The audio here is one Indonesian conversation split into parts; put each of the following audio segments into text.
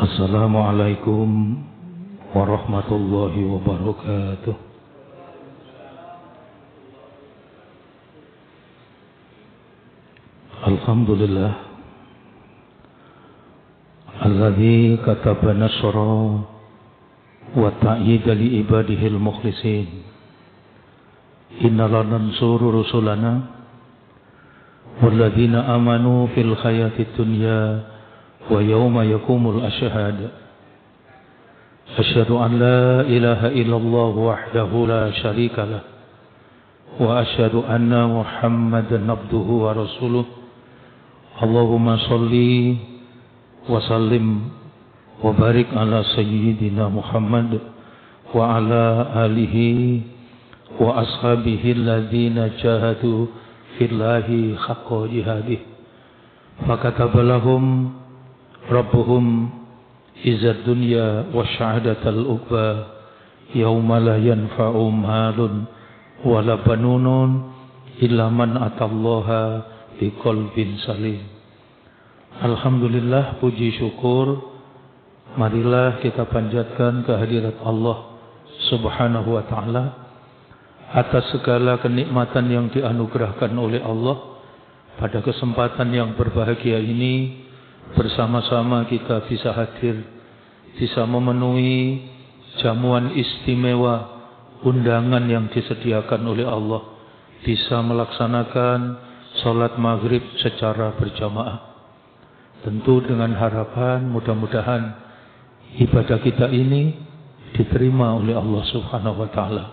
Assalamualaikum warahmatullahi wabarakatuh. Alhamdulillah alladzi kataba nasra wa ta'yida li ibadihil mukhlisin. Inna lanansuru rusulana walladzina amanu fil hayatid dunya wa yawma yakumul ashhad. Asyhadu an la ilaha illallah wahdahu la syarika lah wa asyhadu anna Muhammadan abduhu wa rasuluh. Allahumma salli wa sallim wa barik ala sayyidina Muhammad wa ala alihi wa ashabihi alladhina jahadu fillahi haqqa jihadih. Fakataba lahum rabbuhum izzad dunya wa syahadatal uqba yawma la yanfa'u malun wa la banunun illa man atallaha biqalbin salim. Alhamdulillah, puji syukur marilah kita panjatkan kehadirat Allah Subhanahu wa ta'ala atas segala kenikmatan yang dianugerahkan oleh Allah. Pada kesempatan yang berbahagia ini bersama-sama kita bisa hadir, bisa memenuhi jamuan istimewa undangan yang disediakan oleh Allah, bisa melaksanakan salat maghrib secara berjamaah. Tentu dengan harapan mudah-mudahan ibadah kita ini diterima oleh Allah Subhanahu wa ta'ala.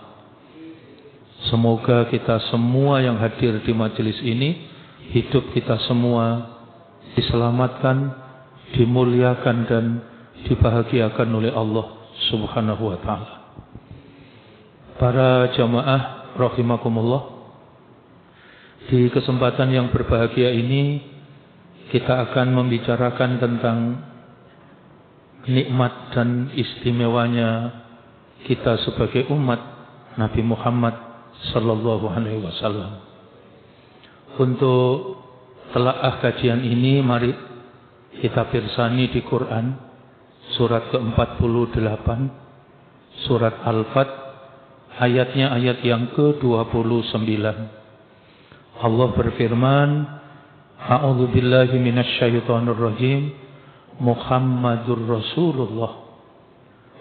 Semoga kita semua yang hadir di majelis ini, hidup kita semua diselamatkan, dimuliakan dan dibahagiakan oleh Allah Subhanahu wa ta'ala. Para jamaah rahimakumullah, di kesempatan yang berbahagia ini kita akan membicarakan tentang nikmat dan istimewanya kita sebagai umat Nabi Muhammad sallallahu alaihi wasallam. Untuk telaah kajian ini mari kita pirsani di Quran surat ke-48, surat Al-Fat, ayatnya ayat yang ke-29. Allah berfirman, A'udzu billahi minasy syaithanir rajim. Muhammadur Rasulullah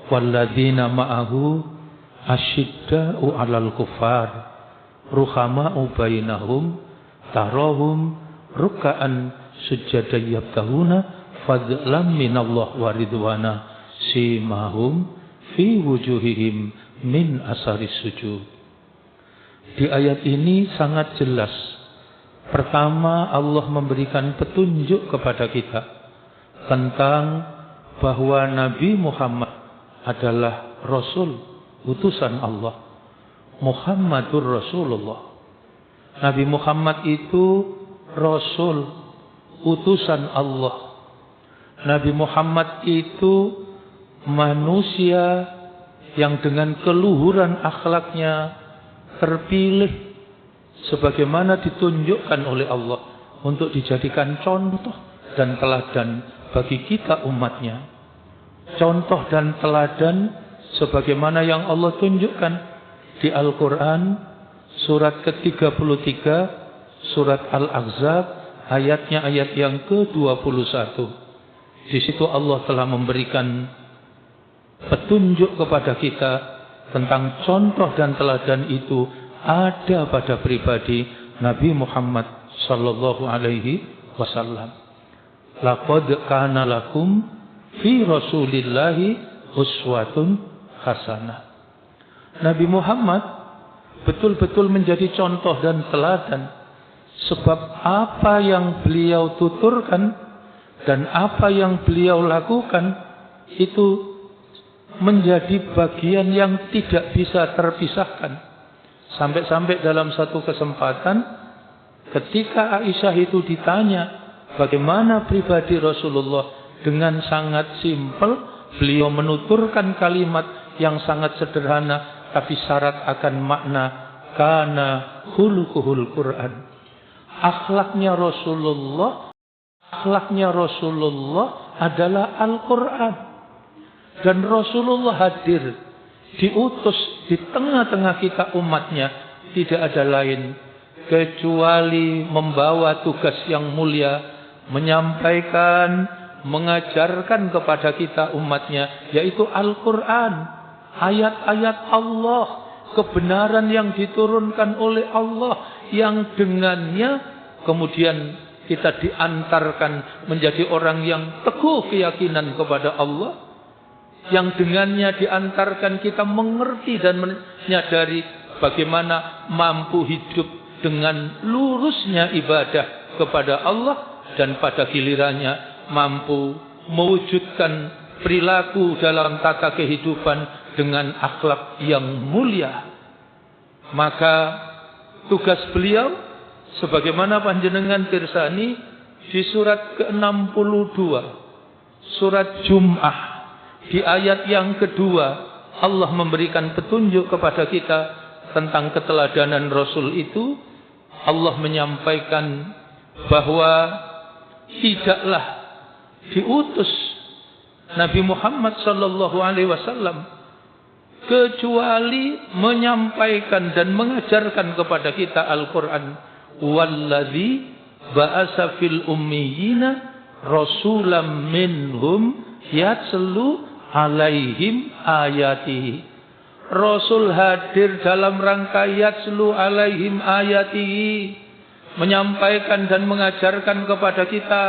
walladzina ma'ahu asyidda'u 'alal kuffar ruhama'u bainahum tarahum ruk'an sujjadan yabtahuna fadlan minallah wa ridwana simahum fi wujuhihim min asaris sujud. Di ayat ini sangat jelas. Pertama, Allah memberikan petunjuk kepada kita tentang bahwa Nabi Muhammad adalah Rasul, utusan Allah. Muhammadur Rasulullah. Nabi Muhammad itu Rasul, utusan Allah. Nabi Muhammad itu manusia yang dengan keluhuran akhlaknya terpilih sebagaimana ditunjukkan oleh Allah untuk dijadikan contoh dan teladan bagi kita umatnya. Contoh dan teladan sebagaimana yang Allah tunjukkan di Al-Quran surat ke-33, surat Al-Ahzab, ayatnya ayat yang ke-21. Di situ Allah telah memberikan petunjuk kepada kita tentang contoh dan teladan itu ada pada pribadi Nabi Muhammad sallallahu alaihi wasallam. Laqad kana lakum fi Rasulillahi uswatun hasanah. Nabi Muhammad betul-betul menjadi contoh dan teladan, sebab apa yang beliau tuturkan dan apa yang beliau lakukan itu menjadi bagian yang tidak bisa terpisahkan. Sampai-sampai dalam satu kesempatan ketika Aisyah itu ditanya bagaimana pribadi Rasulullah, dengan sangat simpel beliau menuturkan kalimat yang sangat sederhana tapi syarat akan makna, kana khuluquhul Quran. Akhlaknya Rasulullah adalah Al-Quran. Dan Rasulullah hadir, diutus di tengah-tengah kita umatnya. Tidak ada lain kecuali membawa tugas yang mulia, menyampaikan, mengajarkan kepada kita umatnya, yaitu Al-Quran. Ayat-ayat Allah, kebenaran yang diturunkan oleh Allah, yang dengannya kemudian kita diantarkan menjadi orang yang teguh keyakinan kepada Allah, yang dengannya diantarkan kita mengerti dan menyadari bagaimana mampu hidup dengan lurusnya ibadah kepada Allah, dan pada gilirannya mampu mewujudkan perilaku dalam tata kehidupan dengan akhlak yang mulia. Maka tugas beliau, sebagaimana panjenengan pirsani di surat ke-62, surat Jum'ah, di ayat yang kedua, Allah memberikan petunjuk kepada kita tentang keteladanan Rasul itu. Allah menyampaikan bahwa tidaklah diutus Nabi Muhammad sallallahu alaihi wasallam kecuali menyampaikan dan mengajarkan kepada kita Al-Quran. Walladzi ba'asa fil ummiyina rasulam minhum yatslu alaihim ayatihi. Rasul hadir dalam rangka yatslu alaihim ayatihi, menyampaikan dan mengajarkan kepada kita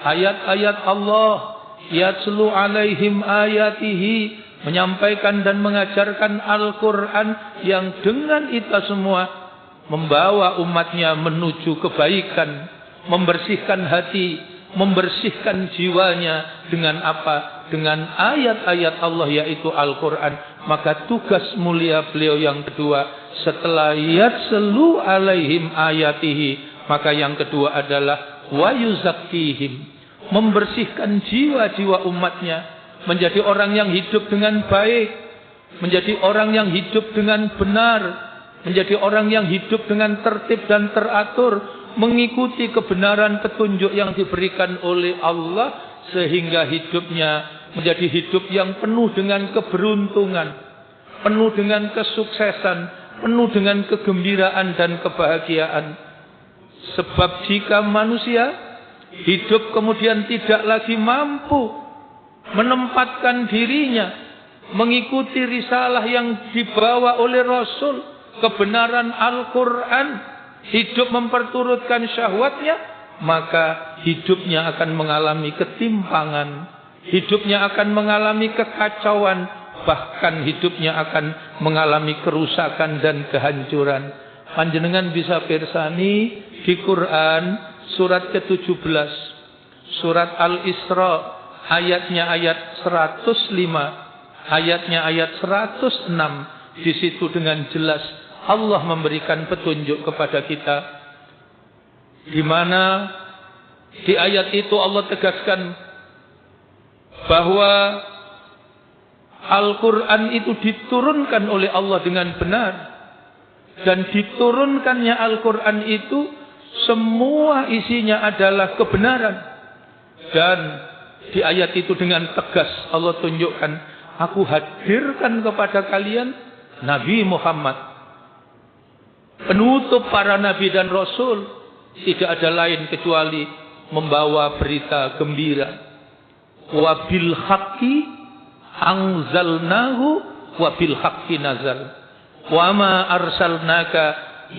ayat-ayat Allah. Yatslu alaihim ayatihi, menyampaikan dan mengajarkan Al-Quran yang dengan itu semua membawa umatnya menuju kebaikan, membersihkan hati, membersihkan jiwanya dengan apa? Dengan ayat-ayat Allah, yaitu Al-Quran. Maka tugas mulia beliau yang kedua setelah yatslu alaihim ayatihi, maka yang kedua adalah wa yuzakkihim, membersihkan jiwa-jiwa umatnya menjadi orang yang hidup dengan baik, menjadi orang yang hidup dengan benar, menjadi orang yang hidup dengan tertib dan teratur, mengikuti kebenaran petunjuk yang diberikan oleh Allah, sehingga hidupnya menjadi hidup yang penuh dengan keberuntungan, penuh dengan kesuksesan, penuh dengan kegembiraan dan kebahagiaan. Sebab jika manusia hidup kemudian tidak lagi mampu menempatkan dirinya mengikuti risalah yang dibawa oleh Rasul, kebenaran Al-Quran, hidup memperturutkan syahwatnya, maka hidupnya akan mengalami ketimpangan, hidupnya akan mengalami kekacauan, bahkan hidupnya akan mengalami kerusakan dan kehancuran. Panjenengan bisa pirsani di Quran surat ke-17, surat Al-Isra, ayatnya ayat 105, ayatnya ayat 106. Di situ dengan jelas Allah memberikan petunjuk kepada kita, di mana di ayat itu Allah tegaskan bahwa Al-Quran itu diturunkan oleh Allah dengan benar, dan diturunkannya Al-Quran itu semua isinya adalah kebenaran. Dan di ayat itu dengan tegas Allah tunjukkan, aku hadirkan kepada kalian Nabi Muhammad, penutup para nabi dan rasul, tidak ada lain kecuali membawa berita gembira. Wa bil haqqi anzalnahu wa bil haqqi nazal. Wa ma arsalnaka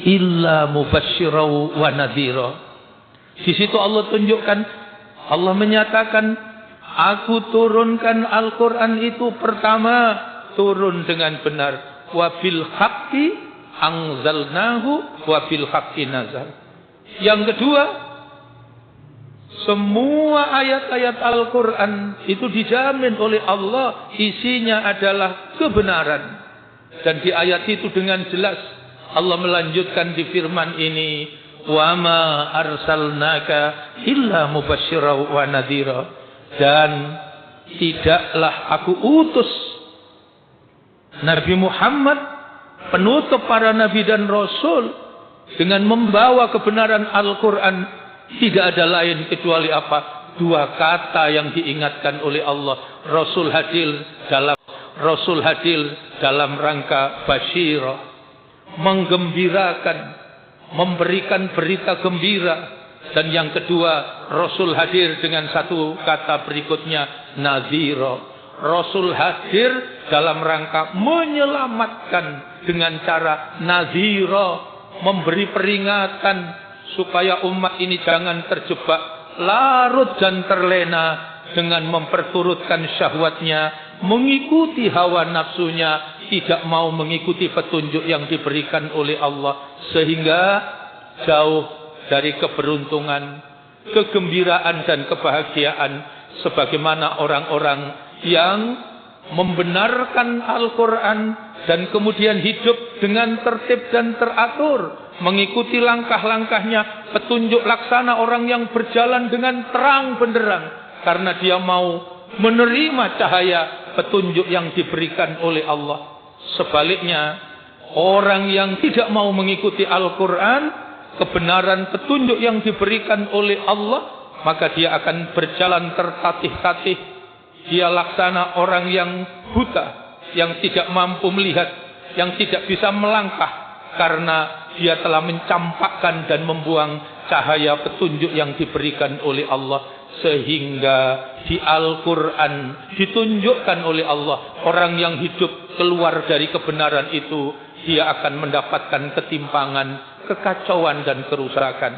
illa mubasysyiran wa nadhira. Di situ Allah tunjukkan, Allah menyatakan, aku turunkan Al-Quran itu pertama turun dengan benar. Wa bil haqqi anzalnahu wa bil haqqi nazal. Yang kedua, semua ayat-ayat Al-Quran itu dijamin oleh Allah isinya adalah kebenaran. Dan di ayat itu dengan jelas Allah melanjutkan di firman ini, wa ma arsalnaka illa mubasysyiran wa nadhira. Dan tidaklah aku utus Nabi Muhammad, penutup para nabi dan rasul, dengan membawa kebenaran Al-Quran, tidak ada lain kecuali apa? dua kata yang diingatkan oleh Allah. Rasul hadir dalam rangka basyira, menggembirakan, memberikan berita gembira. Dan yang kedua, Rasul hadir dengan satu kata berikutnya, nadhira. Rasul hadir dalam rangka menyelamatkan dengan cara nadhira, memberi peringatan supaya umat ini jangan terjebak larut dan terlena dengan memperturutkan syahwatnya, mengikuti hawa nafsunya, tidak mau mengikuti petunjuk yang diberikan oleh Allah, sehingga jauh dari keberuntungan, kegembiraan dan kebahagiaan sebagaimana orang-orang yang membenarkan Al-Quran dan kemudian hidup dengan tertib dan teratur, mengikuti langkah-langkahnya, petunjuk laksana orang yang berjalan dengan terang benderang karena dia mau menerima cahaya petunjuk yang diberikan oleh Allah. Sebaliknya, orang yang tidak mau mengikuti Al-Quran, kebenaran petunjuk yang diberikan oleh Allah, maka dia akan berjalan tertatih-tatih. Dia laksana orang yang buta, yang tidak mampu melihat, yang tidak bisa melangkah, karena dia telah mencampakkan dan membuang cahaya petunjuk yang diberikan oleh Allah. Sehingga di Al-Quran ditunjukkan oleh Allah, orang yang hidup keluar dari kebenaran itu, dia akan mendapatkan ketimpangan, kekacauan dan kerusakan.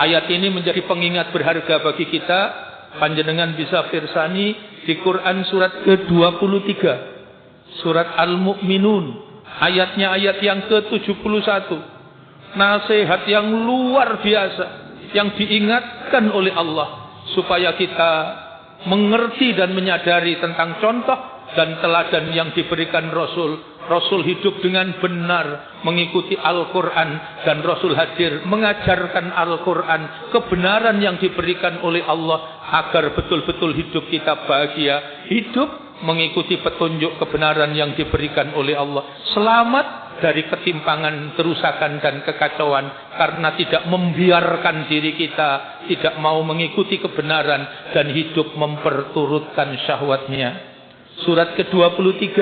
Ayat ini menjadi pengingat berharga bagi kita. Panjenengan bisa pirsani di Quran surat ke-23, surat Al-Mu'minun, ayatnya ayat yang ke-71. Nasihat yang luar biasa yang diingatkan oleh Allah supaya kita mengerti dan menyadari tentang contoh dan teladan yang diberikan Rasul. Rasul hidup dengan benar mengikuti Al-Quran, dan Rasul hadir mengajarkan Al-Quran, kebenaran yang diberikan oleh Allah, agar betul-betul hidup kita bahagia, hidup mengikuti petunjuk kebenaran yang diberikan oleh Allah, selamat dari ketimpangan, kerusakan dan kekacauan, karena tidak membiarkan diri kita tidak mau mengikuti kebenaran dan hidup memperturutkan syahwatnya. Surat ke-23,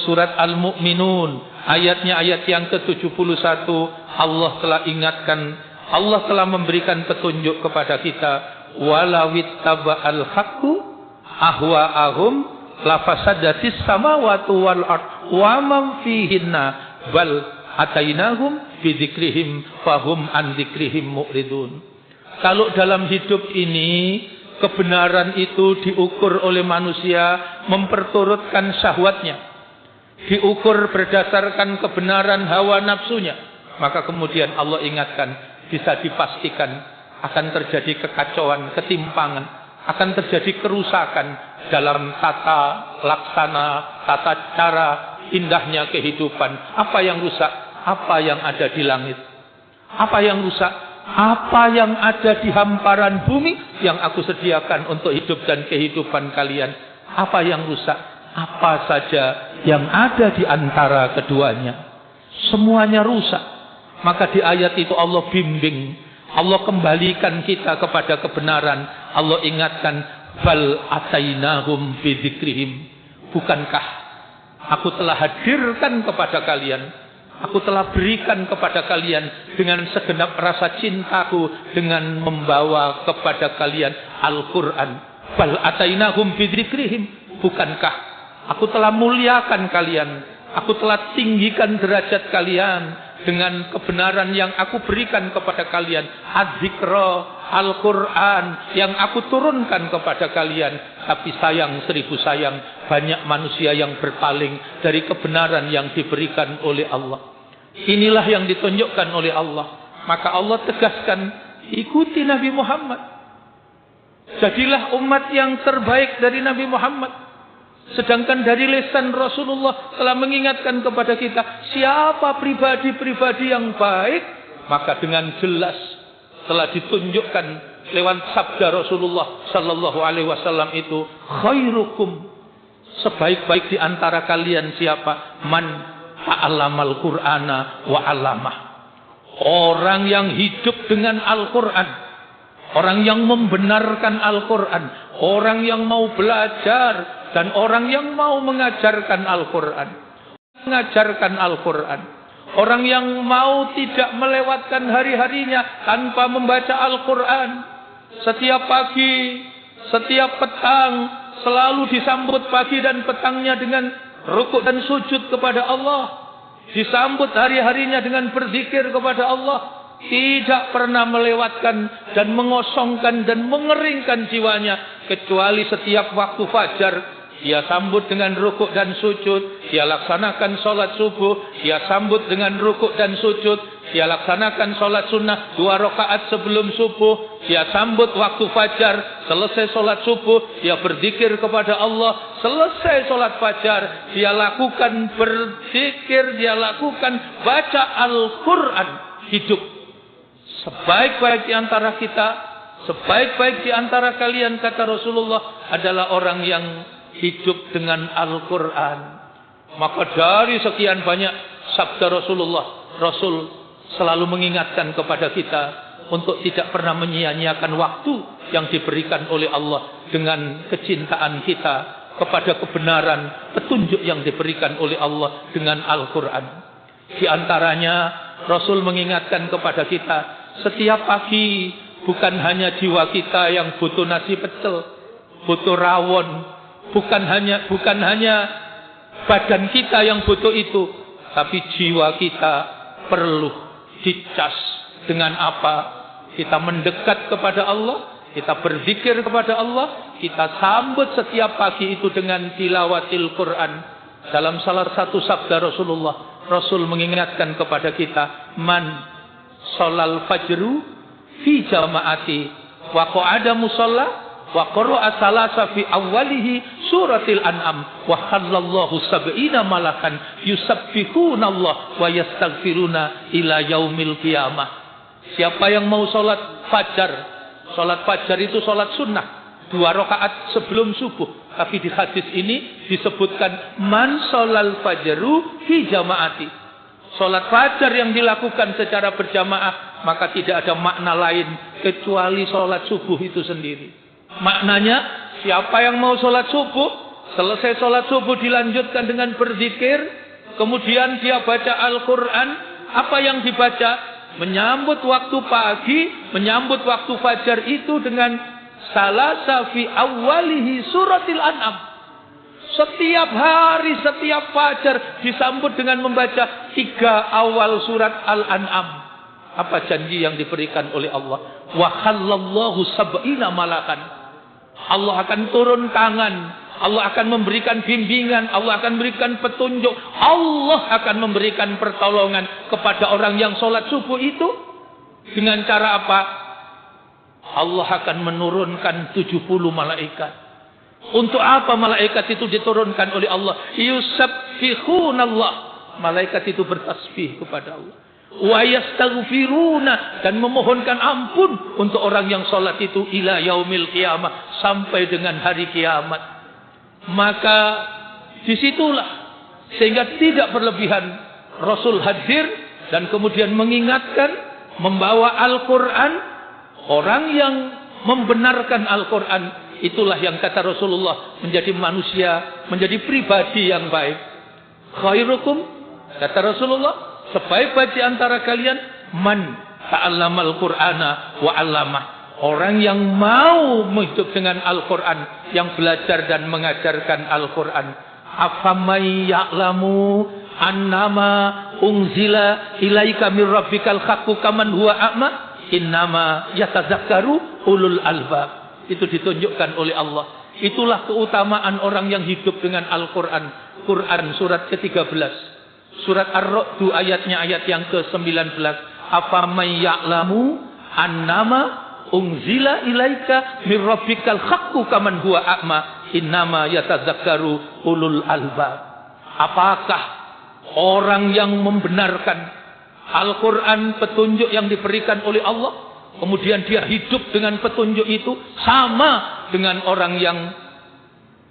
surat Al-Mu'minun, ayatnya ayat yang ke-71, Allah telah ingatkan, Allah telah memberikan petunjuk kepada kita. Walawittaba'al haqqu ahwa'ahum lafasadatis samawati wal ard wa man fihinna bal atainahum bidzikrihim fahum an dzikrihim mu'ridun. Kalau dalam hidup ini kebenaran itu diukur oleh manusia memperturutkan syahwatnya, diukur berdasarkan kebenaran hawa nafsunya, maka kemudian Allah ingatkan, bisa dipastikan akan terjadi kekacauan, ketimpangan, akan terjadi kerusakan dalam tata laksana, tata cara indahnya kehidupan. Apa yang rusak? Apa yang ada di langit? Apa yang rusak? Apa yang ada di hamparan bumi yang aku sediakan untuk hidup dan kehidupan kalian? Apa yang rusak? Apa saja yang ada di antara keduanya? Semuanya rusak. Maka di ayat itu Allah bimbing, Allah kembalikan kita kepada kebenaran. Allah ingatkan, bal atainahum bidzikrihim. Bukankah aku telah hadirkan kepada kalian, aku telah berikan kepada kalian dengan segenap rasa cintaku, dengan membawa kepada kalian Al-Quran. Bal atainahum bidzikrihim. Bukankah aku telah muliakan kalian, aku telah tinggikan derajat kalian dengan kebenaran yang aku berikan kepada kalian. Az-Zikra, Al-Quran yang aku turunkan kepada kalian. Tapi sayang, seribu sayang, banyak manusia yang berpaling dari kebenaran yang diberikan oleh Allah. Inilah yang ditunjukkan oleh Allah. Maka Allah tegaskan, ikuti Nabi Muhammad. Jadilah umat yang terbaik dari Nabi Muhammad. Sedangkan dari lisan Rasulullah telah mengingatkan kepada kita, siapa pribadi-pribadi yang baik, maka dengan jelas telah ditunjukkan lewat sabda Rasulullah sallallahu alaihi wasallam itu, khairukum, sebaik-baik di antara kalian siapa? Man ta'allamal Qur'ana wa 'allamah. Orang yang hidup dengan Al-Qur'an, orang yang membenarkan Al-Quran, orang yang mau belajar, dan orang yang mau mengajarkan Al-Quran. Mengajarkan Al-Quran. Orang yang mau tidak melewatkan hari-harinya tanpa membaca Al-Quran. Setiap pagi, setiap petang, selalu disambut pagi dan petangnya dengan rukuk dan sujud kepada Allah. Disambut hari-harinya dengan berzikir kepada Allah. Tidak pernah melewatkan dan mengosongkan dan mengeringkan jiwanya. Kecuali setiap waktu fajar, dia sambut dengan rukuk dan sujud. Dia laksanakan sholat subuh. Dia sambut dengan rukuk dan sujud. Dia laksanakan sholat sunnah 2 rakaat sebelum subuh. Dia sambut waktu fajar. Selesai sholat subuh, dia berzikir kepada Allah. Selesai sholat fajar, dia lakukan berzikir. Dia lakukan baca Al-Quran. Hidup sebaik-baik di antara kita, sebaik-baik di antara kalian, kata Rasulullah, adalah orang yang hidup dengan Al-Quran. Maka dari sekian banyak sabda Rasulullah, Rasul selalu mengingatkan kepada kita untuk tidak pernah menyia-nyiakan waktu yang diberikan oleh Allah dengan kecintaan kita kepada kebenaran, petunjuk yang diberikan oleh Allah dengan Al-Quran. Di antaranya Rasul mengingatkan kepada kita, setiap pagi bukan hanya jiwa kita yang butuh nasi pecel, butuh rawon, bukan hanya badan kita yang butuh itu, tapi jiwa kita perlu dicas dengan apa? Kita mendekat kepada Allah, kita berzikir kepada Allah, kita sambut setiap pagi itu dengan tilawatil Quran. Dalam salah satu sabda Rasulullah, Rasul mengingatkan kepada kita, man sholal fajru fi jamaati wa qa'ada musalla wa qara'a salasa fi awwalihi suratil an'am wa khallallahu sab'ina malakan yusabbihuna Allah wa yastaghfiruna ila yaumil qiyamah. Siapa yang mau sholat fajar itu sholat sunnah 2 rakaat sebelum subuh. Tapi di hadis ini disebutkan man sholal fajru fi jamaati. Sholat fajar yang dilakukan secara berjamaah, maka tidak ada makna lain kecuali sholat subuh itu sendiri. Maknanya, siapa yang mau sholat subuh, selesai sholat subuh dilanjutkan dengan berzikir, kemudian dia baca Al-Quran. Apa yang dibaca? Menyambut waktu pagi, menyambut waktu fajar itu dengan salasa fi awwalihi suratil an'am. Setiap hari, setiap fajar disambut dengan membaca 3 awal surat Al-An'am. Apa janji yang diberikan oleh Allah? Wa khallallahu sab'ina malakan. Allah akan turun tangan, Allah akan memberikan bimbingan, Allah akan memberikan petunjuk, Allah akan memberikan pertolongan kepada orang yang sholat subuh itu. Dengan cara apa? Allah akan menurunkan 70 malaikat. Untuk apa malaikat itu diturunkan oleh Allah? Yusabbihunallah. Malaikat itu bertasbih kepada Allah. Wa yastaghfiruna, dan memohonkan ampun untuk orang yang sholat itu ila yaumil qiyamah, sampai dengan hari kiamat. Maka disitulah sehingga tidak berlebihan Rasul hadir dan kemudian mengingatkan, membawa Al-Quran. Orang yang membenarkan Al-Quran, itulah yang kata Rasulullah menjadi manusia, menjadi pribadi yang baik. Khairukum, kata Rasulullah, sebaik-baik di antara kalian man ta'allamal Qur'ana wa 'allamah. Orang yang mau hidup dengan Al-Quran, yang belajar dan mengajarkan Al-Quran. Afamay ya'lamu annama unzila ilaika mir rabbikal haqqu kaman huwa a'ma innama yatazakkaru ulul albab. Itu ditunjukkan oleh Allah. Itulah keutamaan orang yang hidup dengan Al-Quran. Quran surat ke-13. Surat Ar-Ra'd ayatnya ayat yang ke-19. Afamay ya'lamu annama unzila ilaika mir rabbikal haqqu kaman huwa a'ma innama yatazakkaru ulul albab. Apakah orang yang membenarkan Al-Quran, petunjuk yang diberikan oleh Allah, kemudian dia hidup dengan petunjuk itu, sama dengan orang yang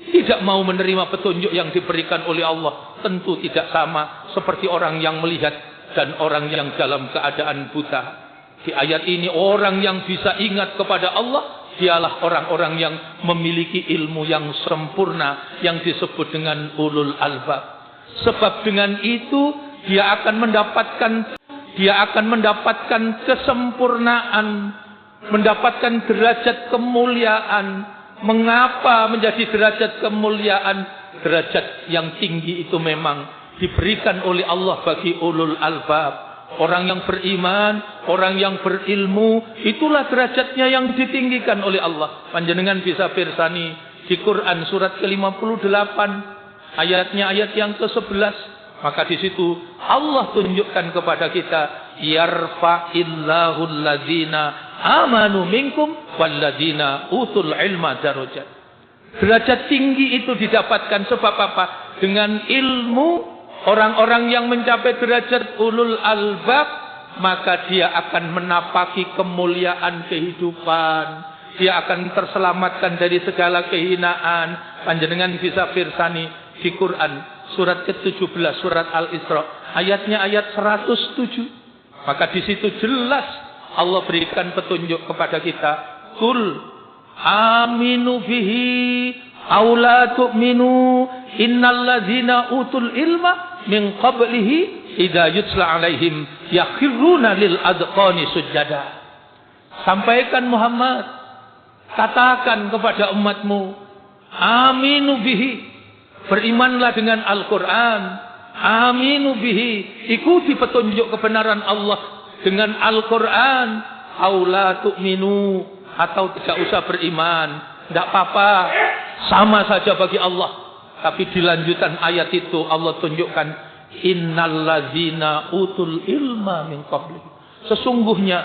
tidak mau menerima petunjuk yang diberikan oleh Allah? Tentu tidak sama, seperti orang yang melihat dan orang yang dalam keadaan buta. Di ayat ini orang yang bisa ingat kepada Allah, dialah orang-orang yang memiliki ilmu yang sempurna yang disebut dengan ulul albab. Sebab dengan itu dia akan mendapatkan kesempurnaan, mendapatkan derajat kemuliaan. Mengapa menjadi derajat kemuliaan? Derajat yang tinggi itu memang diberikan oleh Allah bagi ulul albab. Orang yang beriman, orang yang berilmu, itulah derajatnya yang ditinggikan oleh Allah. Panjenengan bisa pirsani di Quran surat ke-58, ayatnya ayat yang ke-11. Maka di situ Allah tunjukkan kepada kita, yarfa'illahu alladzina amanu minkum walladzina utul ilma darajat. Derajat tinggi itu didapatkan sebab apa? Dengan ilmu. Orang-orang yang mencapai derajat ulul albab, maka dia akan menapaki kemuliaan kehidupan. Dia akan terselamatkan dari segala kehinaan. Panjenengan bisa pirsani di Quran surat ke-17, surat Al-Isra, ayatnya ayat 107. Maka di situ jelas Allah berikan petunjuk kepada kita. Qul aminu bihi aw la tu'minu innalladzina utul ilma min qablihi idza yutla alaihim yakhiruna lil adqani sujada. Sampaikan Muhammad, katakan kepada umatmu, aminu bihi, berimanlah dengan Al-Quran, aminu bihi, ikuti petunjuk kebenaran Allah dengan Al-Quran, aw la tu'minu, atau tidak usah beriman, tidak apa-apa, sama saja bagi Allah. Tapi di lanjutan ayat itu Allah tunjukkan, innalladzina utul ilma min qabli. Sesungguhnya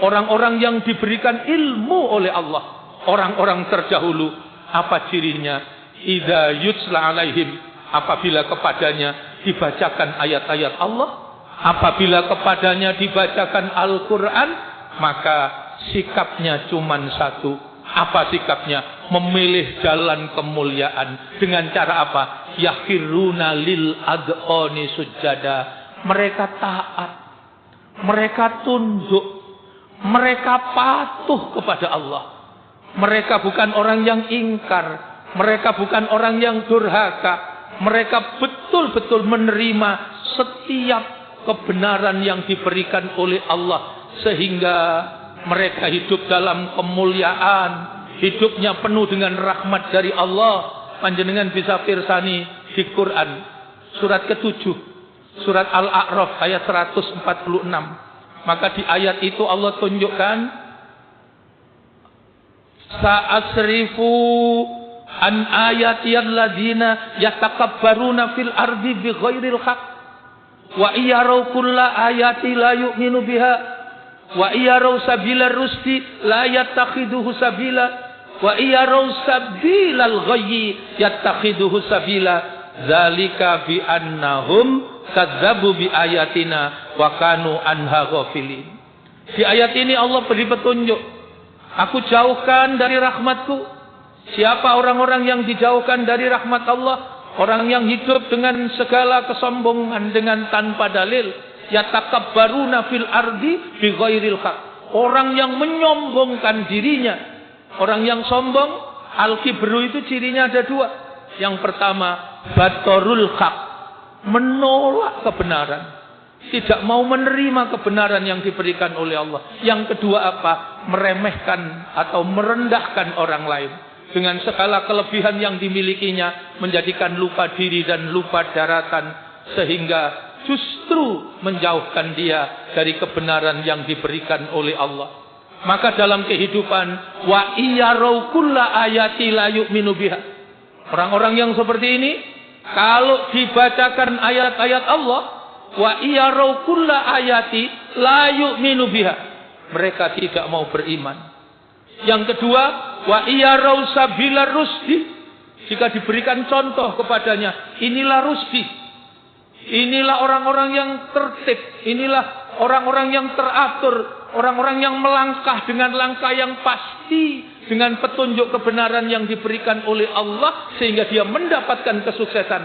orang-orang yang diberikan ilmu oleh Allah, orang-orang terdahulu, apa cirinya? Idza yutla alaihim, apabila kepadanya dibacakan ayat-ayat Allah, apabila kepadanya dibacakan Al-Quran, maka sikapnya cuman satu. Apa sikapnya? Memilih jalan kemuliaan. Dengan cara apa? Yakhiruna lil adqani sujada. Mereka taat, mereka tunduk, mereka patuh kepada Allah. Mereka bukan orang yang ingkar, mereka bukan orang yang durhaka. Mereka betul-betul menerima setiap kebenaran yang diberikan oleh Allah, sehingga mereka hidup dalam kemuliaan, hidupnya penuh dengan rahmat dari Allah. Panjenengan bisa pirsani di Quran surat ke-7, surat Al-A'raf ayat 146. Maka di ayat itu Allah tunjukkan, sa'asrifu an ayatiyal ladina yatakabbaruna fil ardi bighairil haq wa iyaraw kulla ayati la yu'minu biha wa iyaraw sabila rusdi la yattakhiduhu sabila wa iyaraw sabilal ghayyi yattakhiduhu sabila dzalika bi annahum kadzabu bi ayatina wa kanu anha ghafilin. Di ayat ini Allah beri petunjuk, aku jauhkan dari rahmatku. Siapa orang-orang yang dijauhkan dari rahmat Allah? Orang yang hidup dengan segala kesombongan, dengan tanpa dalil. Yatakabbaruna fil ardi bighairil haq. Orang yang menyombongkan dirinya. Orang yang sombong, al-kibru itu cirinya ada dua. Yang pertama, batorul haq, menolak kebenaran, tidak mau menerima kebenaran yang diberikan oleh Allah. Yang kedua apa? Meremehkan atau merendahkan orang lain dengan segala kelebihan yang dimilikinya, menjadikan lupa diri dan lupa daratan, sehingga justru menjauhkan dia dari kebenaran yang diberikan oleh Allah. Maka dalam kehidupan, wa iyarau kulla ayati la yu'minu biha. Orang-orang yang seperti ini, kalau dibacakan ayat-ayat Allah, wa iyarau kulla ayati la yu'minu biha, mereka tidak mau beriman. Yang kedua, wa iyarau sabila rusdi, jika diberikan contoh kepadanya, inilah rusdi, inilah orang-orang yang tertib, inilah orang-orang yang teratur, orang-orang yang melangkah dengan langkah yang pasti, dengan petunjuk kebenaran yang diberikan oleh Allah, sehingga dia mendapatkan kesuksesan.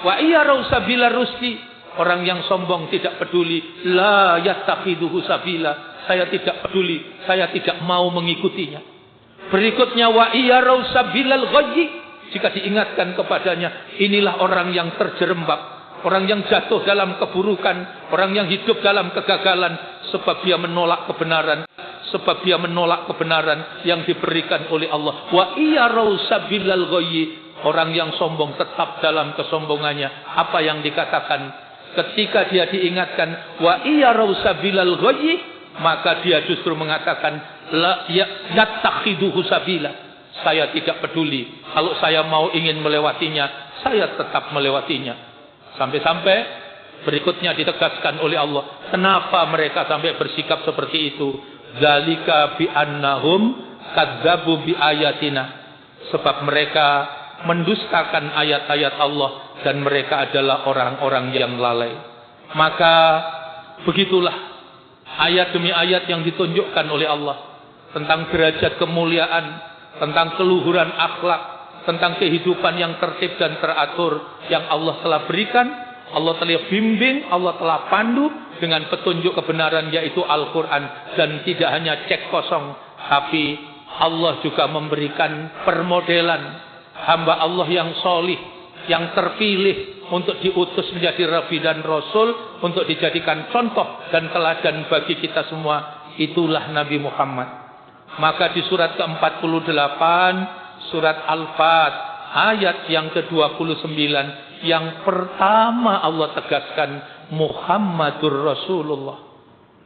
Wa iyarau sabila rusdi, Orang yang sombong tidak peduli. La yattakhiduhu sabila. Saya tidak peduli. Saya tidak mau mengikutinya. Berikutnya wa iyarau sabilal ghayyi. Jika diingatkan kepadanya, inilah orang yang terjerembab, orang yang jatuh dalam keburukan, orang yang hidup dalam kegagalan, sebab dia menolak kebenaran, sebab dia menolak kebenaran yang diberikan oleh Allah. Wa iyarau sabilal ghayyi. Orang yang sombong tetap dalam kesombongannya. Apa yang dikatakan ketika dia diingatkan wa iyarau sabilal ghayyi, maka dia justru mengatakan la yattakhiduhu sabila. Saya tidak peduli. Kalau saya mau ingin melewatinya, saya tetap melewatinya. Sampai-sampai berikutnya ditegaskan oleh Allah. Kenapa mereka sampai bersikap seperti itu? Dzalika bi annahum kadzdzabu bi ayatina. Sebab mereka mendustakan ayat-ayat Allah dan mereka adalah orang-orang yang lalai. Maka begitulah ayat demi ayat yang ditunjukkan oleh Allah tentang derajat kemuliaan, tentang keluhuran akhlak, tentang kehidupan yang tertib dan teratur yang Allah telah berikan. Allah telah bimbing, Allah telah pandu dengan petunjuk kebenaran, yaitu Al-Quran. Dan tidak hanya cek kosong, tapi Allah juga memberikan permodelan hamba Allah yang solih, yang terpilih untuk diutus menjadi Nabi dan Rasul, untuk dijadikan contoh dan teladan bagi kita semua. Itulah Nabi Muhammad. Maka di surat ke-48, surat Al-Fat, ayat yang ke-29, yang pertama Allah tegaskan, Muhammadur Rasulullah.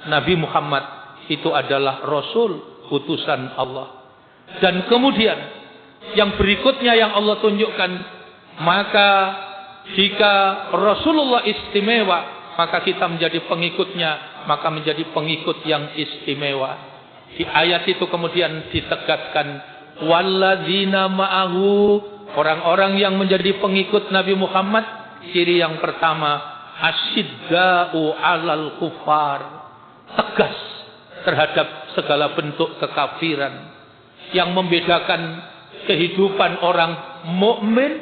Nabi Muhammad itu adalah Rasul, utusan Allah. Dan kemudian yang berikutnya yang Allah tunjukkan, maka jika Rasulullah istimewa, maka kita menjadi pengikutnya, maka menjadi pengikut yang istimewa. Di ayat itu kemudian ditegaskan, walladzina ma'ahu, orang-orang yang menjadi pengikut Nabi Muhammad, ciri yang pertama, asyidda'u 'alal kufar, tegas terhadap segala bentuk kekafiran. Yang membedakan kehidupan orang mukmin,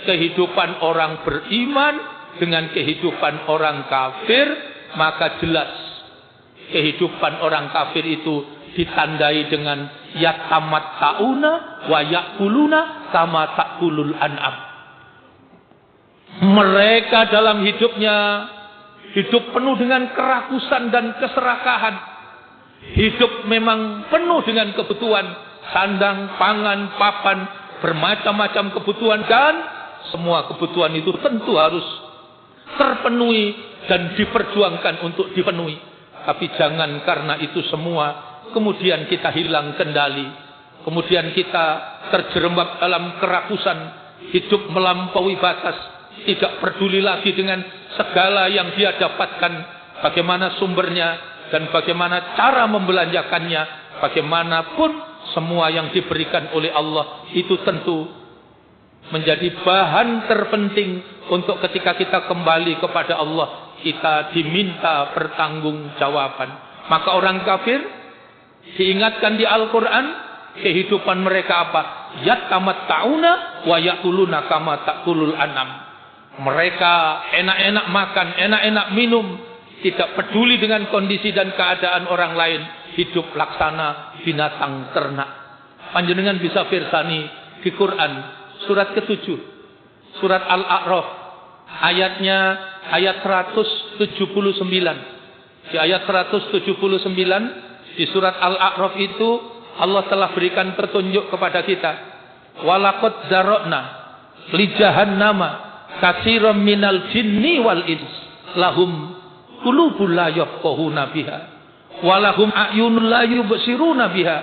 kehidupan orang beriman dengan kehidupan orang kafir, maka jelas kehidupan orang kafir itu ditandai dengan yatamatta'una wa ya'kuluna kama ta'kulul an'am. Mereka dalam hidupnya hidup penuh dengan kerakusan dan keserakahan. Hidup memang penuh dengan kebutuhan, sandang, pangan, papan, bermacam-macam kebutuhan, dan semua kebutuhan itu tentu harus terpenuhi dan diperjuangkan untuk dipenuhi. Tapi jangan karena itu semua kemudian kita hilang kendali, kemudian kita terjerembab dalam kerakusan, hidup melampaui batas, tidak peduli lagi dengan segala yang dia dapatkan, bagaimana sumbernya dan bagaimana cara membelanjakannya. Bagaimanapun semua yang diberikan oleh Allah itu tentu menjadi bahan terpenting untuk ketika kita kembali kepada Allah, kita diminta pertanggungjawaban. Maka orang kafir diingatkan di Al-Quran, kehidupan mereka apa? Yatamatta'una wa ya'kuluna kama ta'kulul an'am. Mereka enak-enak makan, enak-enak minum, tidak peduli dengan kondisi dan keadaan orang lain, hidup laksana binatang ternak. Panjenengan bisa firsani di Quran surat ke-7, surat Al-A'raf, ayatnya ayat 179. Di ayat 179 di surat Al-A'raf itu Allah telah berikan petunjuk kepada kita. Walaqad zara'na li jahannama katsiran minal jinni wal ins lahum qulubun la yafqahuna biha walahum a'yunun la yubsiruna biha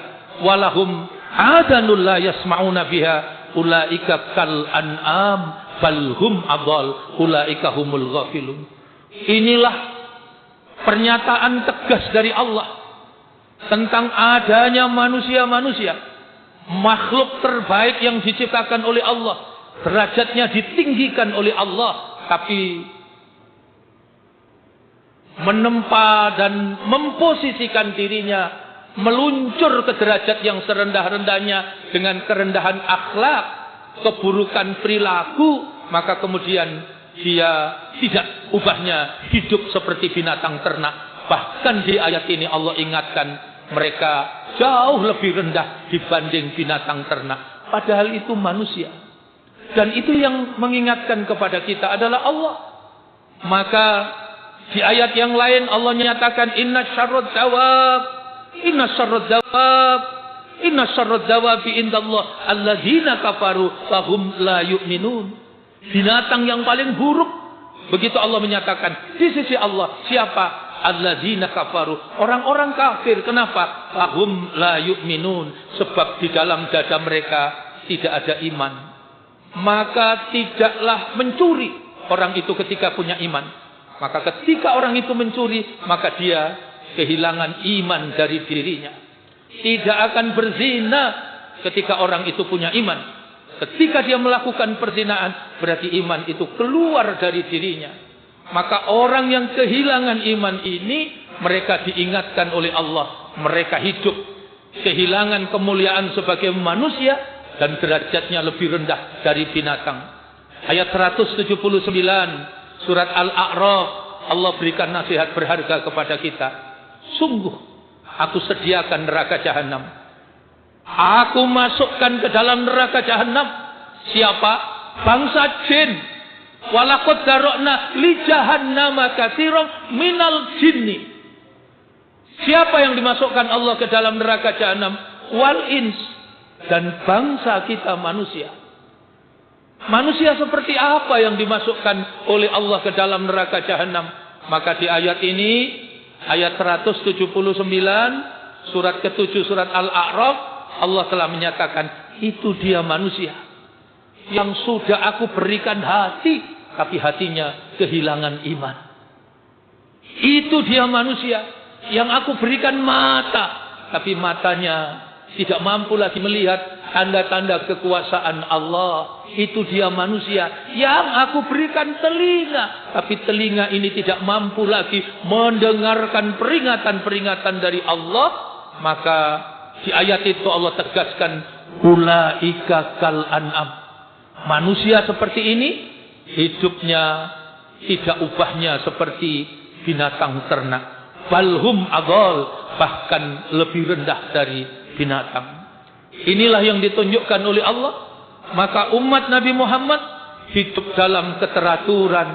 walahum adanun la yasma'una biha ulaika kal an'am bal hum adall ulaika humul ghafilun. Inilah pernyataan tegas dari Allah tentang adanya manusia-manusia, makhluk terbaik yang diciptakan oleh Allah, derajatnya ditinggikan oleh Allah, tapi menempa dan memposisikan dirinya meluncur ke derajat yang serendah-rendahnya dengan kerendahan akhlak, keburukan perilaku. Maka kemudian dia tidak ubahnya hidup seperti binatang ternak. Bahkan di ayat ini Allah ingatkan mereka jauh lebih rendah dibanding binatang ternak. Padahal itu manusia. Dan itu yang mengingatkan kepada kita adalah Allah. Maka di ayat yang lain Allah menyatakan inna syarrad dawab indallah alladzina kafaru fahum la yu'minun. Binatang yang paling buruk, begitu Allah menyatakan di sisi Allah siapa? Alladzina kafaru, orang-orang kafir. Kenapa? Fahum la yu'minun, sebab di dalam dada mereka tidak ada iman. Maka tidaklah mencuri orang itu ketika punya iman. Maka ketika orang itu mencuri, maka dia kehilangan iman dari dirinya. Tidak akan berzina ketika orang itu punya iman. Ketika dia melakukan perzinaan, berarti iman itu keluar dari dirinya. Maka orang yang kehilangan iman ini, mereka diingatkan oleh Allah. Mereka hidup kehilangan kemuliaan sebagai manusia dan derajatnya lebih rendah dari binatang. Ayat 179 surat Al-A'raf, Allah berikan nasihat berharga kepada kita. Sungguh, aku sediakan neraka jahanam. Aku masukkan ke dalam neraka jahanam. Siapa? Bangsa jin. Walaqad darokna li jahannama katsiran minal jinni. Siapa yang dimasukkan Allah ke dalam neraka jahanam? Wal ins. Dan bangsa kita manusia. Manusia seperti apa yang dimasukkan oleh Allah ke dalam neraka jahanam? Maka di ayat ini, ayat 179, surat ke-7 surat Al-A'raf, Allah telah menyatakan, itu dia manusia yang sudah aku berikan hati, tapi hatinya kehilangan iman. Itu dia manusia yang aku berikan mata, tapi matanya tidak mampu lagi melihat tanda-tanda kekuasaan Allah. Itu dia manusia yang aku berikan telinga, tapi telinga ini tidak mampu lagi mendengarkan peringatan-peringatan dari Allah. Maka di ayat itu Allah tegaskan, ulaika kal an'am. Manusia seperti ini hidupnya tidak ubahnya seperti binatang ternak. Balhum adol, bahkan lebih rendah dari binatang. Inilah yang ditunjukkan oleh Allah. Maka umat Nabi Muhammad hidup dalam keteraturan,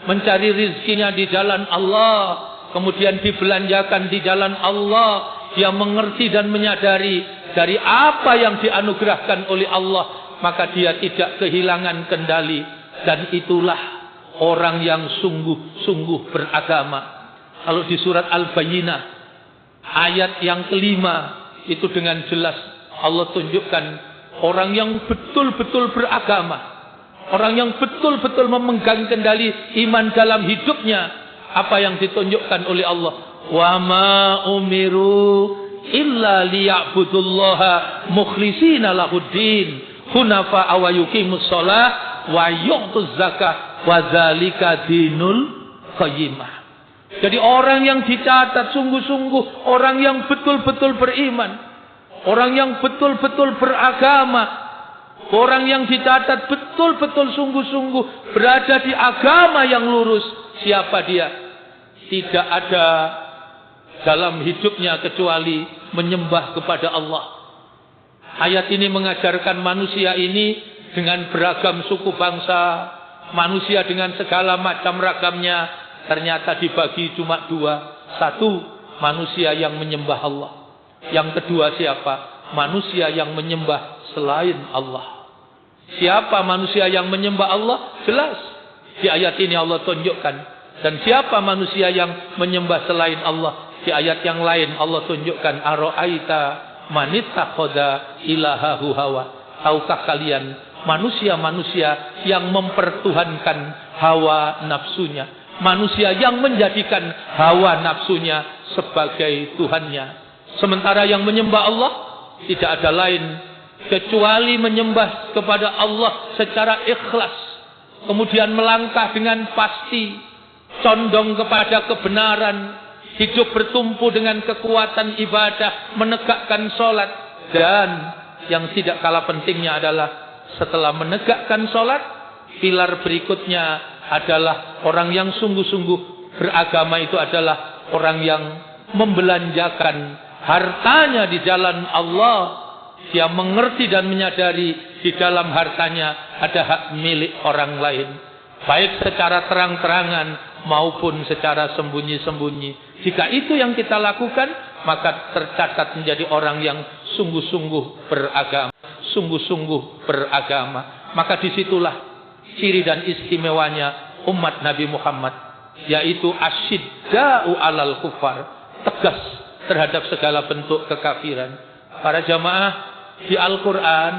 mencari rizkinya di jalan Allah, kemudian dibelanjakan di jalan Allah. Dia mengerti dan menyadari dari apa yang dianugerahkan oleh Allah, maka dia tidak kehilangan kendali. Dan itulah orang yang sungguh-sungguh beragama. Kalau di surat Al-Bayyinah ayat yang kelima, itu dengan jelas Allah tunjukkan orang yang betul-betul beragama, orang yang betul-betul memegang kendali iman dalam hidupnya. Apa yang ditunjukkan oleh Allah? Wa ma umiru illa liya'budullaha mukhlishina lahuddin hunafa wa yuqimus shalah wa yu'tuz zakah wa dzalika dinul qayyimah. Jadi orang yang dicatat sungguh-sungguh, orang yang betul-betul beriman, orang yang betul-betul beragama, orang yang dicatat betul-betul sungguh-sungguh berada di agama yang lurus. Siapa dia? Tidak ada dalam hidupnya kecuali menyembah kepada Allah. Ayat ini mengajarkan manusia ini dengan beragam suku bangsa, manusia dengan segala macam ragamnya, ternyata dibagi cuma dua. Satu, manusia yang menyembah Allah. Yang kedua siapa? Manusia yang menyembah selain Allah. Siapa manusia yang menyembah Allah? Jelas di ayat ini Allah tunjukkan. Dan siapa manusia yang menyembah selain Allah? Di ayat yang lain Allah tunjukkan, ara'aita manittakhadha ilahahu hawa. Tahukah kalian manusia-manusia yang mempertuhankan hawa nafsunya, manusia yang menjadikan hawa nafsunya sebagai Tuhannya. Sementara yang menyembah Allah tidak ada lain kecuali menyembah kepada Allah secara ikhlas, kemudian melangkah dengan pasti, condong kepada kebenaran, hidup bertumpu dengan kekuatan ibadah, menegakkan sholat. Dan yang tidak kalah pentingnya adalah setelah menegakkan sholat, pilar berikutnya adalah orang yang sungguh-sungguh beragama, itu adalah orang yang membelanjakan hartanya di jalan Allah. Dia mengerti dan menyadari di dalam hartanya ada hak milik orang lain, baik secara terang-terangan maupun secara sembunyi-sembunyi. Jika itu yang kita lakukan, maka tercatat menjadi orang yang sungguh-sungguh beragama. Sungguh-sungguh beragama. Maka disitulah ciri dan istimewanya umat Nabi Muhammad, yaitu asyidda'u alal kufar, tegas terhadap segala bentuk kekafiran. Para jamaah, di Al-Quran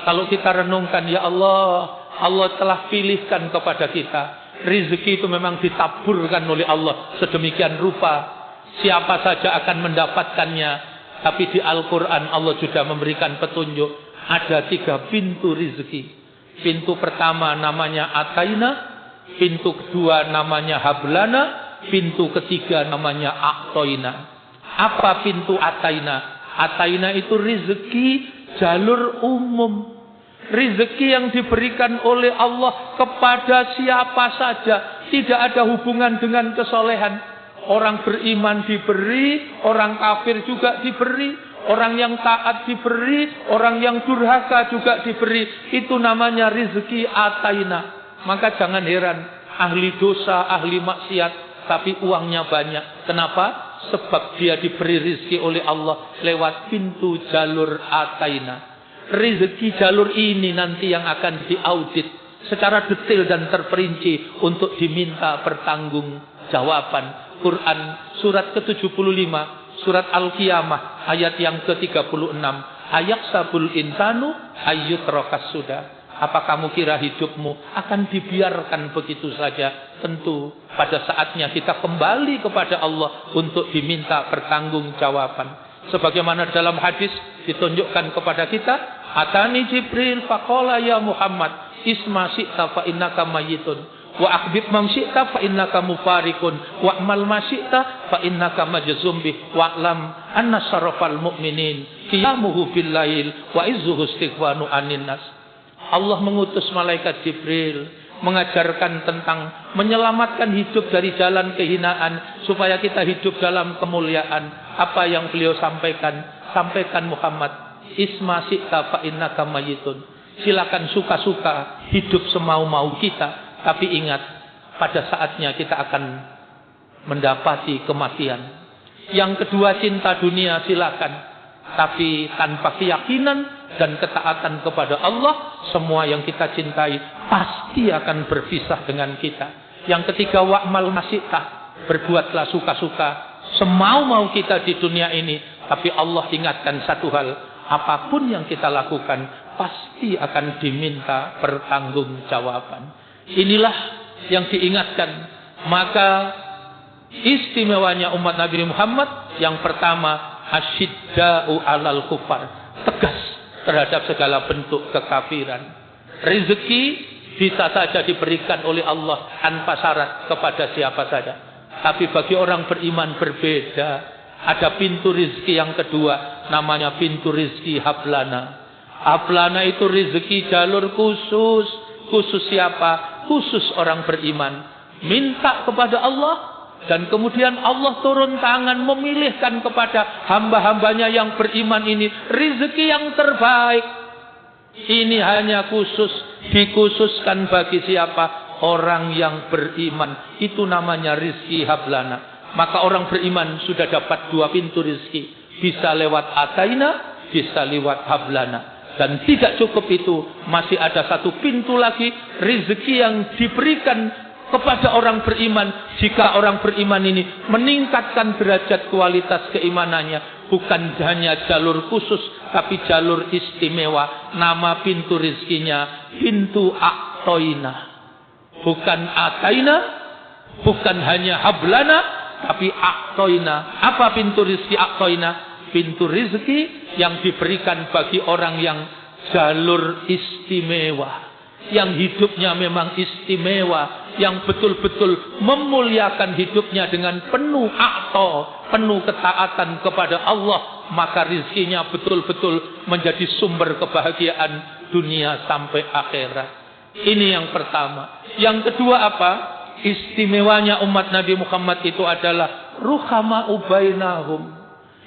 kalau kita renungkan, ya Allah, Allah telah pilihkan kepada kita rezeki itu memang ditaburkan oleh Allah sedemikian rupa, siapa saja akan mendapatkannya. Tapi di Al-Quran Allah sudah memberikan petunjuk, ada 3 pintu rezeki. Pintu pertama namanya Ataina, pintu kedua namanya Hablana, pintu ketiga namanya A'toina. Apa pintu Ataina? Ataina itu rezeki jalur umum, rezeki yang diberikan oleh Allah kepada siapa saja, tidak ada hubungan dengan kesolehan. Orang beriman diberi, orang kafir juga diberi, orang yang taat diberi, orang yang durhaka juga diberi. Itu namanya rezeki Ataina. Maka jangan heran ahli dosa, ahli maksiat, tapi uangnya banyak. Kenapa? Sebab dia diberi rezeki oleh Allah lewat pintu jalur Ataina. Rezeki jalur ini nanti yang akan diaudit secara detail dan terperinci untuk diminta pertanggungjawaban. Quran surat ke-75, surat Al-Qiyamah ayat yang ke-36. Ayaksabul insanu ayyutrakas sudah. Apa kamu kira hidupmu akan dibiarkan begitu saja? Tentu pada saatnya kita kembali kepada Allah untuk diminta pertanggungjawaban. Sebagaimana dalam hadis ditunjukkan kepada kita, atani Jibril faqala ya Muhammad isma syi'ta fa innaka mayyitun wa akhbib man syi'ta fa innaka mufarikun wa amal ma syi'ta fa innaka majzum bih wa lam anna syarafal mu'minin qiyamuhu bil lail wa izzuhu istighfanu anin nas. Allah mengutus malaikat Jibril mengajarkan tentang menyelamatkan hidup dari jalan kehinaan supaya kita hidup dalam kemuliaan. Apa yang beliau sampaikan? Sampaikan Muhammad, isma syi'ta fa innaka mayyitun. Silakan suka-suka hidup semau-mau kita, tapi ingat pada saatnya kita akan mendapati kematian. Yang kedua, cinta dunia silakan, tapi tanpa keyakinan dan ketaatan kepada Allah, semua yang kita cintai pasti akan berpisah dengan kita. Yang ketiga, wa'mal masyita, berbuatlah suka-suka semau-mau kita di dunia ini, tapi Allah ingatkan satu hal, apapun yang kita lakukan pasti akan diminta pertanggungjawaban. Inilah yang diingatkan. Maka istimewanya umat Nabi Muhammad yang pertama, asyidda'u alal kufar, tegas terhadap segala bentuk kekafiran. Rezeki bisa saja diberikan oleh Allah tanpa syarat kepada siapa saja. Tapi bagi orang beriman berbeda. Ada pintu rezeki yang kedua, namanya pintu rezeki Hablana. Hablana itu rezeki jalur khusus. Khusus siapa? Khusus orang beriman. Minta kepada Allah, dan kemudian Allah turun tangan memilihkan kepada hamba-hambanya yang beriman ini rezeki yang terbaik. Ini hanya khusus, dikhususkan bagi siapa? Orang yang beriman. Itu namanya rezeki Hablana. Maka orang beriman sudah dapat 2 pintu rezeki. Bisa lewat Ataina, bisa lewat Hablana. Dan tidak cukup itu, masih ada 1 pintu lagi rezeki yang diberikan kepada orang beriman. Jika orang beriman ini meningkatkan derajat kualitas keimanannya, bukan hanya jalur khusus, tapi jalur istimewa. Nama pintu rezekinya pintu A'toina. Bukan Ataina, bukan hanya Hablana, tapi A'toina. Apa pintu rezeki A'toina? Pintu rezeki yang diberikan bagi orang yang jalur istimewa, yang hidupnya memang istimewa, yang betul-betul memuliakan hidupnya dengan penuh penuh ketaatan kepada Allah, maka rezekinya betul-betul menjadi sumber kebahagiaan dunia sampai akhirat. Ini yang pertama. Yang kedua apa? Istimewanya umat Nabi Muhammad itu adalah ruhama'u bainahum.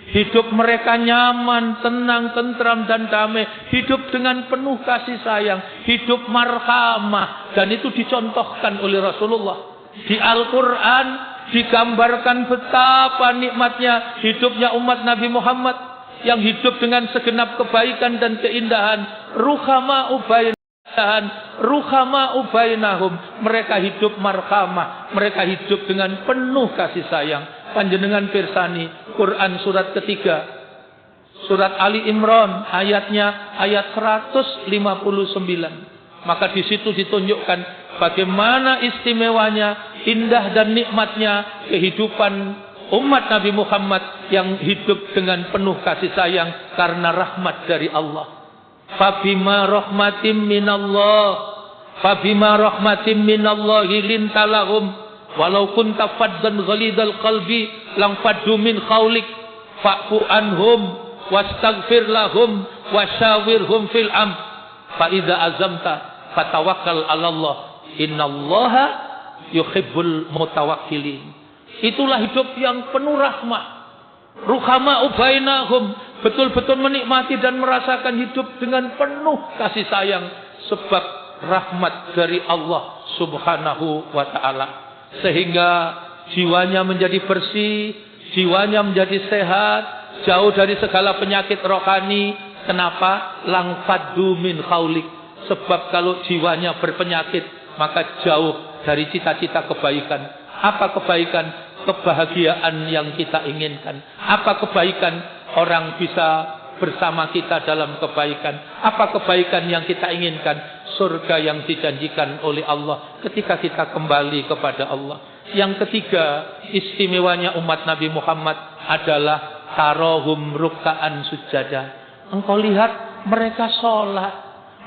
Hidup mereka nyaman, tenang, tentram, dan damai. Hidup dengan penuh kasih sayang. Hidup marhamah. Dan itu dicontohkan oleh Rasulullah. Di Al-Quran digambarkan betapa nikmatnya hidupnya umat Nabi Muhammad. Yang hidup dengan segenap kebaikan dan keindahan. Ruhama'u bainahum. Mereka hidup marhamah. Mereka hidup dengan penuh kasih sayang. Panjenengan pirsani Quran surat ketiga, surat Ali Imran ayatnya ayat 159. Maka di situ ditunjukkan bagaimana istimewanya, indah dan nikmatnya kehidupan umat Nabi Muhammad yang hidup dengan penuh kasih sayang karena rahmat dari Allah. Fabima rahmatim minallahi lintalahum walau kunta faddan ghalidal qalbi lang faddu min khaulik fa'fu anhum wastaghfir lahum wasyawirhum fil fa idza azamta fatawakkal 'ala Allah innallaha yuhibbul mutawakkilin. Itulah hidup yang penuh rahmah. Ruhama'u bainahum, betul-betul menikmati dan merasakan hidup dengan penuh kasih sayang sebab rahmat dari Allah Subhanahu wa taala. Sehingga jiwanya menjadi bersih, jiwanya menjadi sehat, jauh dari segala penyakit rohani. Kenapa? Lang faddu min khaulik. Sebab kalau jiwanya berpenyakit, maka jauh dari cita-cita kebaikan. Apa kebaikan? Kebahagiaan yang kita inginkan. Apa kebaikan? Orang bisa bersama kita dalam kebaikan. Apa kebaikan yang kita inginkan? Surga yang dijanjikan oleh Allah ketika kita kembali kepada Allah. Yang ketiga, istimewanya umat Nabi Muhammad adalah tarohum ruka'an sujada. Engkau lihat mereka sholat,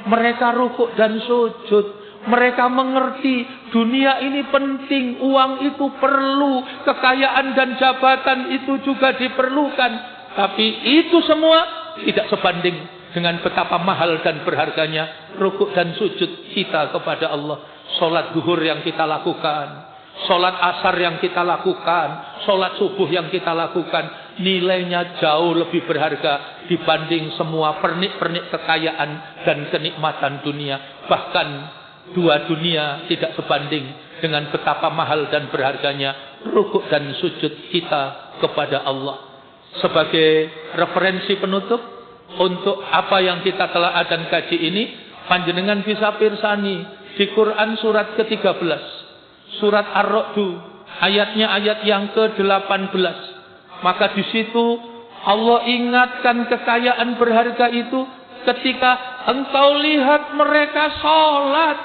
mereka rukuk dan sujud. Mereka mengerti dunia ini penting, uang itu perlu, kekayaan dan jabatan itu juga diperlukan. Tapi itu semua tidak sebanding dengan betapa mahal dan berharganya rukuk dan sujud kita kepada Allah. Sholat duhur yang kita lakukan, sholat asar yang kita lakukan, sholat subuh yang kita lakukan, nilainya jauh lebih berharga dibanding semua pernik-pernik kekayaan dan kenikmatan dunia. Bahkan dua dunia tidak sebanding dengan betapa mahal dan berharganya rukuk dan sujud kita kepada Allah. Sebagai referensi penutup untuk apa yang kita telah dan kaji ini, panjenengan bisa pirsani di Quran surat ke-13, surat Ar-Ra'd, ayatnya ayat yang ke-18. Maka di situ Allah ingatkan kekayaan berharga itu ketika engkau lihat mereka sholat,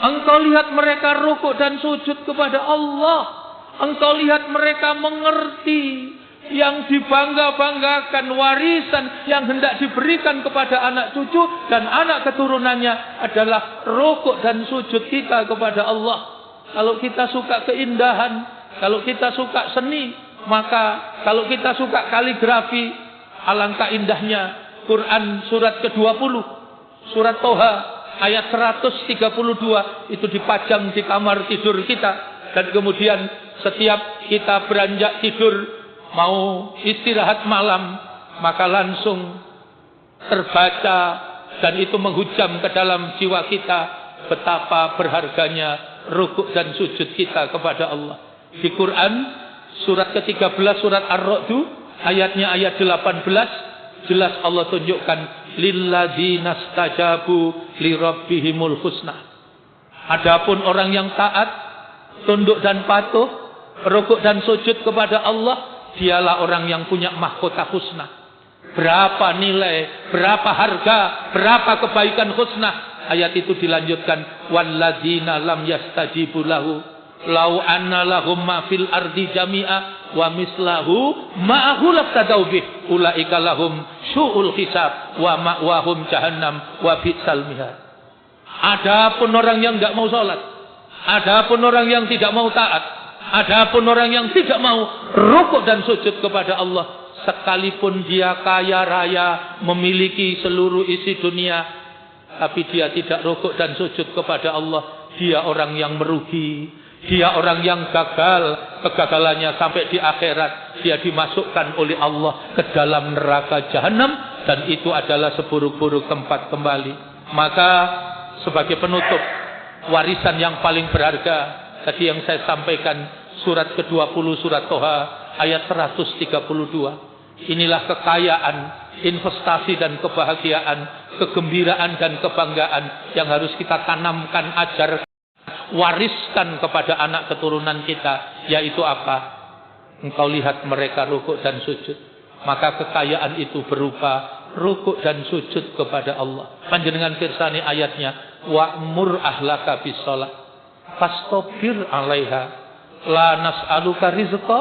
engkau lihat mereka rukuk dan sujud kepada Allah, engkau lihat mereka mengerti yang dibangga-banggakan, warisan yang hendak diberikan kepada anak cucu dan anak keturunannya adalah rukuk dan sujud kita kepada Allah. Kalau kita suka keindahan, kalau kita suka seni, maka kalau kita suka kaligrafi, alangkah indahnya Quran surat ke-20, surat Toha ayat 132 itu dipajang di kamar tidur kita. Dan kemudian setiap kita beranjak tidur, mau istirahat malam, maka langsung terbaca dan itu menghujam ke dalam jiwa kita betapa berharganya rukuk dan sujud kita kepada Allah. Di Quran surat ke-13 surat Ar-Ra'd ayatnya ayat 18 jelas Allah tunjukkan lilladzina stajabu lirabbihimul husna. Adapun orang yang taat, tunduk dan patuh, rukuk dan sujud kepada Allah, dialah orang yang punya mahkota husna. Berapa nilai, berapa harga, berapa kebaikan husna. Ayat itu dilanjutkan, walladzina lam yastajibu lahu lau anna lahum ma fil ardi jami'a wa mislahu ma'ahu labtadau bih ulaika lahum syu'ul hisab wa ma'wahum jahannam wa bi'sal mihad. Adapun orang yang enggak mau salat, adapun orang yang tidak mau taat, adapun orang yang tidak mau rukuk dan sujud kepada Allah, sekalipun dia kaya raya, memiliki seluruh isi dunia, tapi dia tidak rukuk dan sujud kepada Allah, dia orang yang merugi, dia orang yang gagal. Kegagalannya sampai di akhirat, dia dimasukkan oleh Allah ke dalam neraka jahanam, dan itu adalah seburuk-buruk tempat kembali. Maka sebagai penutup, warisan yang paling berharga tadi yang saya sampaikan, surat ke-20 surat Toha ayat 132. Inilah kekayaan, investasi dan kebahagiaan, kegembiraan dan kebanggaan yang harus kita tanamkan, ajarkan, wariskan kepada anak keturunan kita. Yaitu apa? Engkau lihat mereka rukuk dan sujud, maka kekayaan itu berupa rukuk dan sujud kepada Allah. Panjenengan pirsani ayatnya, wa'mur ahlaka bis-shalah fastabir 'alaiha la nas'aluka rizqa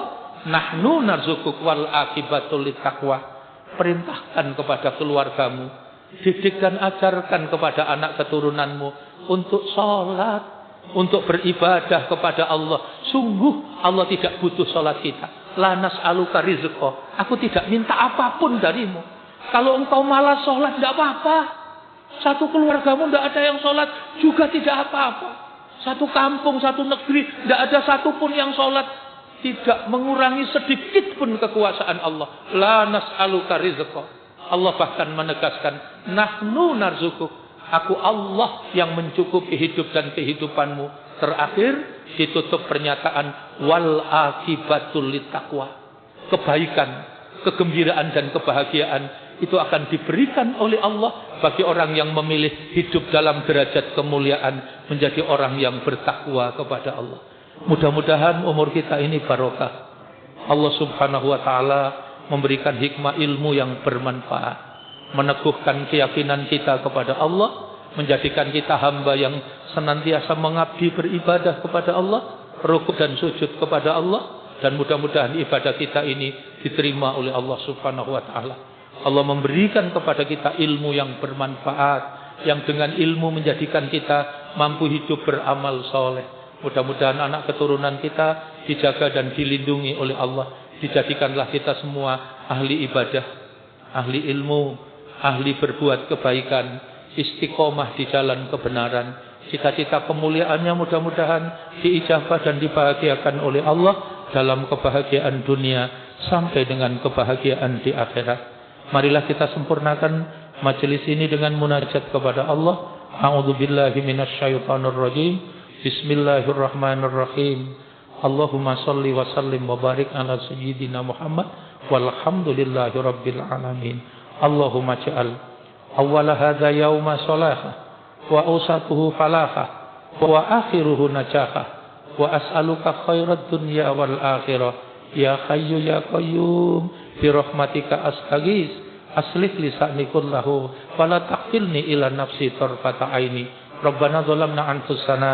nahnu narzukuk wal akibatul littaqwa. Perintahkan kepada keluargamu, didik dan ajarkan kepada anak keturunanmu untuk sholat, untuk beribadah kepada Allah. Sungguh Allah tidak butuh sholat kita. La nas'aluka rizqa, aku tidak minta apapun darimu. Kalau engkau malas sholat, tidak apa-apa. Satu keluargamu tidak ada yang sholat, juga tidak apa-apa. Satu kampung, satu negeri, tidak ada satupun yang sholat, tidak mengurangi sedikit pun kekuasaan Allah. La nas'aluka rizqa. Allah bahkan menegaskan, nahnu narzukuk, aku Allah yang mencukupi hidup dan kehidupanmu. Terakhir ditutup pernyataan wal akibatul littaqwa. Kebaikan, kegembiraan dan kebahagiaan itu akan diberikan oleh Allah bagi orang yang memilih hidup dalam derajat kemuliaan, menjadi orang yang bertakwa kepada Allah. Mudah-mudahan umur kita ini barokah. Allah Subhanahu wa taala memberikan hikmah ilmu yang bermanfaat, meneguhkan keyakinan kita kepada Allah, menjadikan kita hamba yang senantiasa mengabdi beribadah kepada Allah, rukuk dan sujud kepada Allah, dan mudah-mudahan ibadah kita ini diterima oleh Allah Subhanahu wa taala. Allah memberikan kepada kita ilmu yang bermanfaat, yang dengan ilmu menjadikan kita mampu hidup beramal soleh. Mudah-mudahan anak keturunan kita dijaga dan dilindungi oleh Allah. Dijadikanlah kita semua ahli ibadah, ahli ilmu, ahli berbuat kebaikan, istiqomah di jalan kebenaran. Cita-cita kemuliaannya mudah-mudahan diijabah dan dibahagiakan oleh Allah dalam kebahagiaan dunia sampai dengan kebahagiaan di akhirat. Marilah kita sempurnakan majelis ini dengan munajat kepada Allah. A'udzubillahi minasyaitonir rajim. Bismillahirrahmanirrahim. Allahumma shalli wa sallim wa barik ala sayyidina Muhammad walhamdulillahi rabbil alamin. Allahumma ja'al awwala hadza yauma salaha wa awsatuhu falaha wa akhiruhu najaha wa as'aluka khairat dunya wal akhirah ya hayyu ya qayyum bi rahmatika astaghits aslih lisani kullahu wa la taqilni ila nafsi tarfata aini. Rabbana zalamna anfusana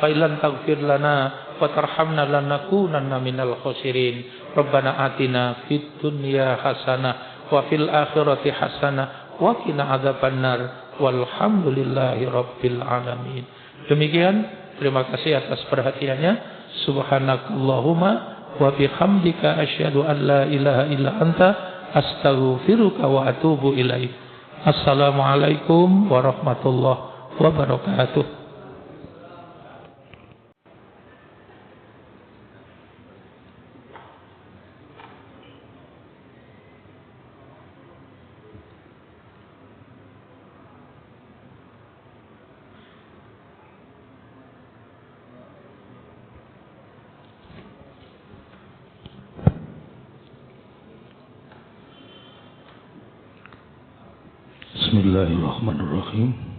fa illam taghfir lana wa tarhamna lanakunanna minal khasirin. Rabbana atina fid dunya hasanah wa fil akhirati hasanah wa qina adzabannar walhamdulillahi rabbil alamin. Demikian, terima kasih atas perhatiannya. Subhanakallahumma wa bihamdika asyhadu an la ilaha illa anta astaghfiruka wa atubu ilaik. Assalamualaikum warahmatullahi wabarakatuh. Bismillahirrahmanirrahim.